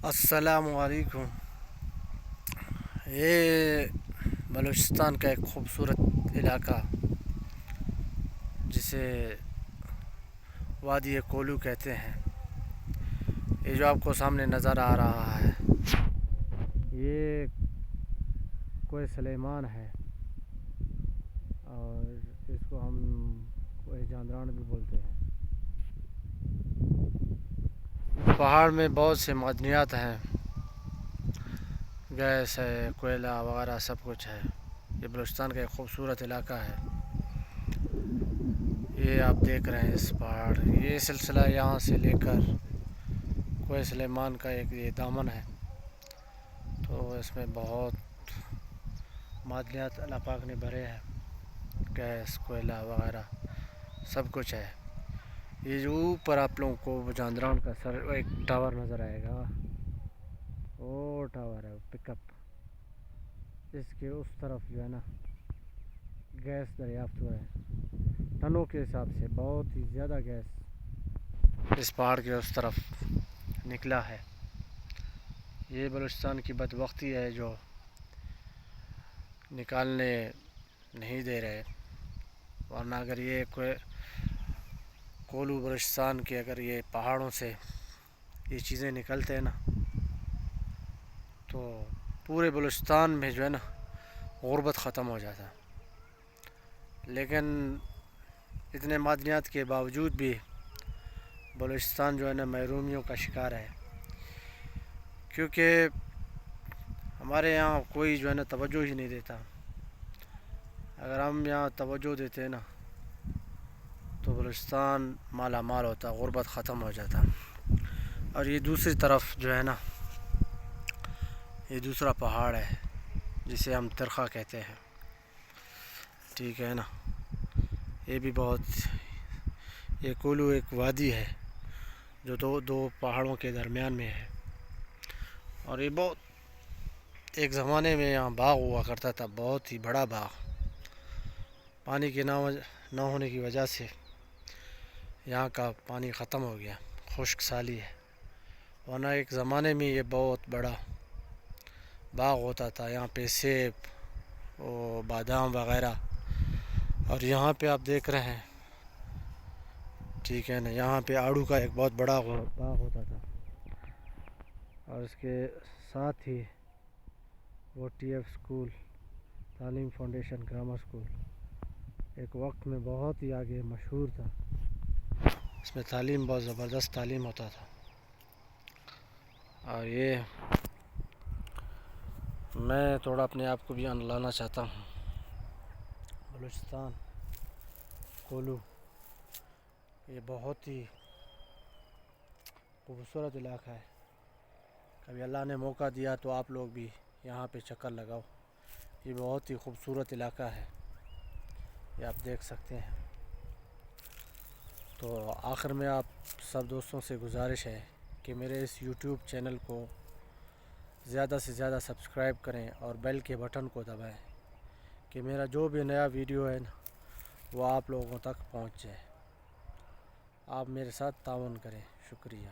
السلام علیکم۔ یہ بلوچستان کا ایک خوبصورت علاقہ جسے وادی کولو کہتے ہیں، یہ جو آپ کو سامنے نظر آ رہا ہے یہ کوہ سلیمان ہے، اور اس کو ہم کوہ جاندران بھی بولتے ہیں۔ پہاڑ میں بہت سے معدنیات ہیں، گیس ہے، کوئلہ وغیرہ سب کچھ ہے۔ یہ بلوچستان کا ایک خوبصورت علاقہ ہے۔ یہ آپ دیکھ رہے ہیں اس پہاڑ، یہ سلسلہ یہاں سے لے کر کوہ سلیمان کا ایک یہ دامن ہے، تو اس میں بہت معدنیات اللہ پاک نے بھرے ہیں، گیس کوئلہ وغیرہ سب کچھ ہے۔ یہ جو اوپر آپ لوگوں کو جاندران کا ایک ٹاور نظر آئے گا، وہ ٹاور ہے پک اپ، اس کے اس طرف جو ہے نا گیس دریافت ہوا ہے، ٹنوں کے حساب سے بہت ہی زیادہ گیس اس پہاڑ کے اس طرف نکلا ہے۔ یہ بلوچستان کی بدبختی ہے جو نکالنے نہیں دے رہے، ورنہ اگر یہ کولو بلوچستان کے اگر یہ پہاڑوں سے یہ چیزیں نکلتے ہیں نا تو پورے بلوچستان میں جو ہے نا غربت ختم ہو جاتا، لیکن اتنے معدنیات کے باوجود بھی بلوچستان جو ہے نا محرومیوں کا شکار ہے، کیونکہ ہمارے یہاں کوئی جو ہے نا توجہ ہی نہیں دیتا۔ اگر ہم یہاں توجہ دیتے ہیں نا تو بلوچستان مالا مال ہوتا، غربت ختم ہو جاتا۔ اور یہ دوسری طرف جو ہے نا یہ دوسرا پہاڑ ہے جسے ہم ترخا کہتے ہیں، ٹھیک ہے نا۔ یہ بھی یہ کولو ایک وادی ہے جو دو پہاڑوں کے درمیان میں ہے، اور یہ بہت ایک زمانے میں یہاں باغ ہوا کرتا تھا، بہت ہی بڑا باغ۔ پانی کے نہ ہونے کی وجہ سے یہاں کا پانی ختم ہو گیا، خشک سالی ہے، ورنہ ایک زمانے میں یہ بہت بڑا باغ ہوتا تھا، یہاں پہ سیب اور بادام وغیرہ، اور یہاں پہ آپ دیکھ رہے ہیں، ٹھیک ہے نا، یہاں پہ آڑو کا ایک بہت بڑا باغ ہوتا تھا، اور اس کے ساتھ ہی وہ ٹی ایف اسکول تعلیم فاؤنڈیشن گرامر اسکول ایک وقت میں بہت ہی آگے مشہور تھا، اس میں تعلیم بہت زبردست تعلیم ہوتا تھا۔ اور یہ میں تھوڑا اپنے آپ کو بھی لانا چاہتا ہوں، بلوچستان کولو یہ بہت ہی خوبصورت علاقہ ہے، کبھی اللہ نے موقع دیا تو آپ لوگ بھی یہاں پہ چکر لگاؤ، یہ بہت ہی خوبصورت علاقہ ہے، یہ آپ دیکھ سکتے ہیں۔ تو آخر میں آپ سب دوستوں سے گزارش ہے کہ میرے اس یوٹیوب چینل کو زیادہ سے زیادہ سبسکرائب کریں اور بیل کے بٹن کو دبائیں کہ میرا جو بھی نیا ویڈیو ہے نا وہ آپ لوگوں تک پہنچ جائے۔ آپ میرے ساتھ تعاون کریں، شکریہ۔